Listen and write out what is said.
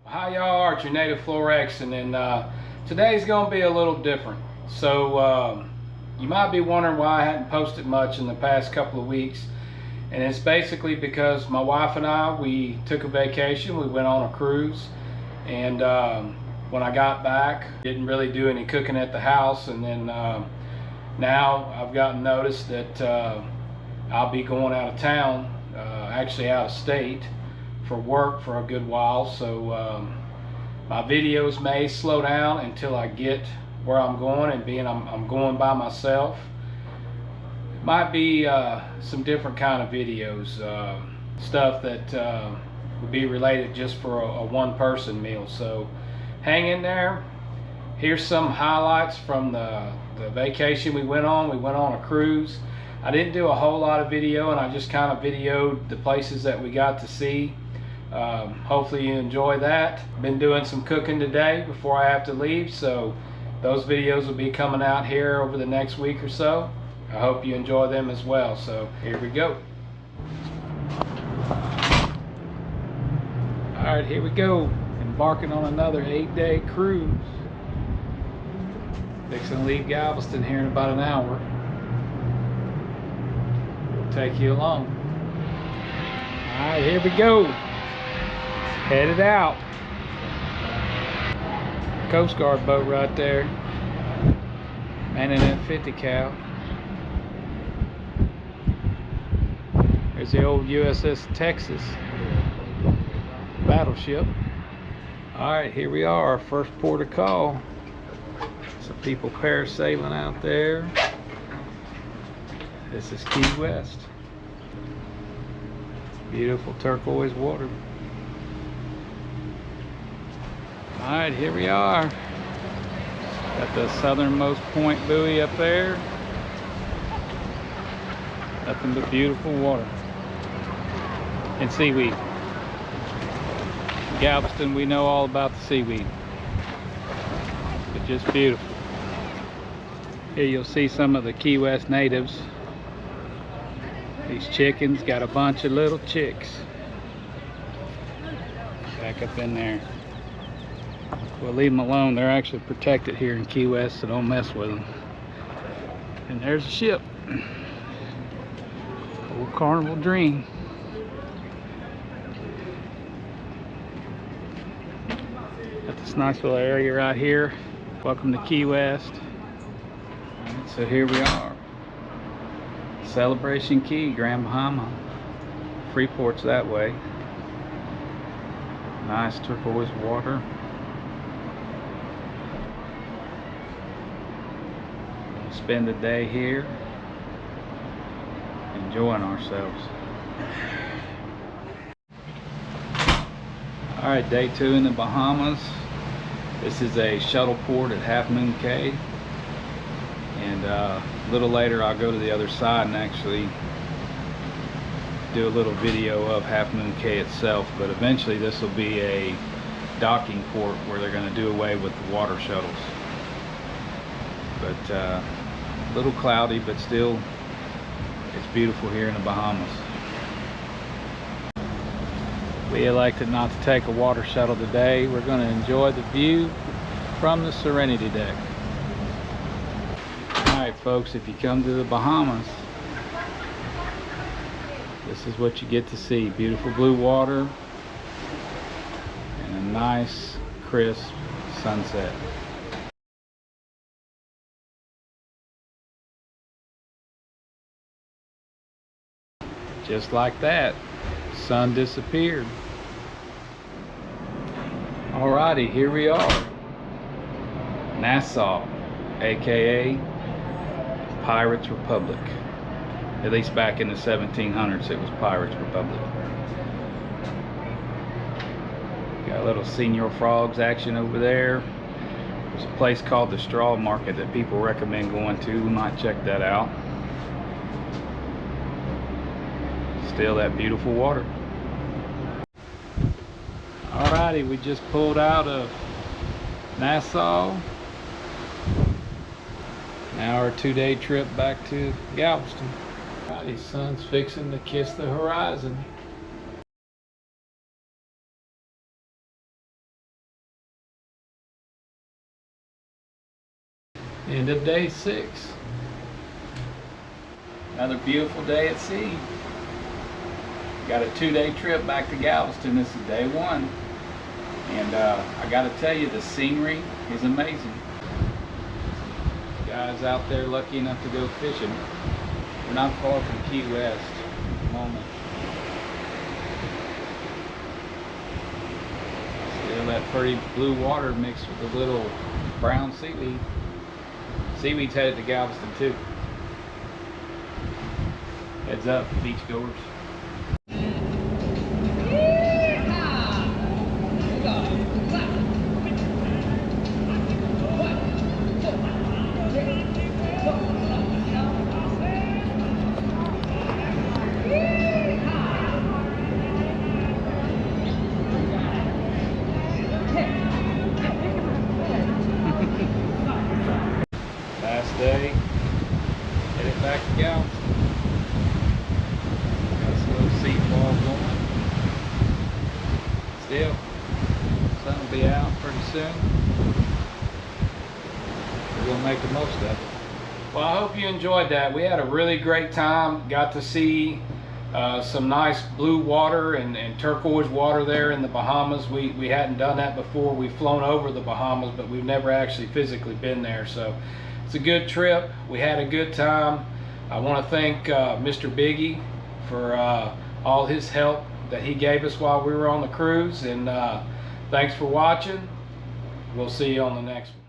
How y'all are? It's your native Flor-xan, and today's going to be a little different. So you might be wondering why I hadn't posted much in the past couple of weeks, and it's basically because my wife and I, we took a vacation. We went on a cruise, and when I got back, didn't really do any cooking at the house, and then now I've gotten notice that I'll be going out of town, actually out of state, for work for a good while. So my videos may slow down until I get where I'm going, and being I'm going by myself, it might be some different kind of videos, stuff that would be related just for a one-person meal. So hang in there. Here's some highlights from the vacation we went on. We went on a cruise. I didn't do a whole lot of video, and I just kind of videoed the places that we got to see. Hopefully you enjoy that. Been doing some cooking today before I have to leave, so those videos will be coming out here over the next week or so. I hope you enjoy them as well. So here we go. Alright, here we go. Embarking on another 8-day cruise. Fixing to leave Galveston here in about an hour. We'll take you along. Alright, here we go. Headed out. Coast Guard boat right there. Manning that 50 cal. There's the old USS Texas battleship. Alright, here we are, our first port of call. Some people parasailing out there. This is Key West. Beautiful turquoise water. Alright, here we are. Got the southernmost point buoy up there. Nothing but beautiful water. And seaweed. Galveston, we know all about the seaweed. It's just beautiful. Here you'll see some of the Key West natives. These chickens got a bunch of little chicks. Back up in there. We'll leave them alone. They're actually protected here in Key West, so don't mess with them. And there's a ship. Old Carnival Dream. Got this nice little area right here. Welcome to Key West. Right, so here we are. Celebration Key, Grand Bahama. Freeport's that way. Nice turquoise water. Spend the day here enjoying ourselves. Alright, day 2 in the Bahamas. This is a shuttle port at Half Moon Cay, and a little later I'll go to the other side and actually do a little video of Half Moon Cay itself. But eventually this will be a docking port where they're going to do away with the water shuttles. But a little cloudy, but still it's beautiful here in the Bahamas. We elected not to take a water shuttle today. We're going to enjoy the view from the Serenity deck. Alright folks, if you come to the Bahamas, this is what you get to see. Beautiful blue water and a nice crisp sunset. Just like that, sun disappeared. Alrighty, here we are. Nassau, aka Pirates Republic. At least back in the 1700s it was Pirates Republic. Got a little Senior Frogs action over there. There's a place called the Straw Market that people recommend going to. We might check that out. Still that beautiful water. Alrighty, we just pulled out of Nassau. Now our 2-day trip back to Galveston. Alrighty, sun's fixing to kiss the horizon. End of day 6. Another beautiful day at sea. Got a 2-day trip back to Galveston. This is day 1. And I gotta tell you, the scenery is amazing. Guys out there lucky enough to go fishing. We're not far from Key West at the moment. Still that pretty blue water mixed with the little brown seaweed. Seaweed's headed to Galveston too. Heads up, beachgoers. Last day, headed back to Galveston. Got some little sea fog going. Still, sun will be out pretty soon. We're gonna make the most of it. Well, I hope you enjoyed that. We had a really great time. Got to see some nice blue water and turquoise water there in the Bahamas. We hadn't done that before. We've flown over the Bahamas, but we've never actually physically been there. So it's a good trip. We had a good time. I want to thank Mr. Biggie for all his help that he gave us while we were on the cruise. And thanks for watching. We'll see you on the next one.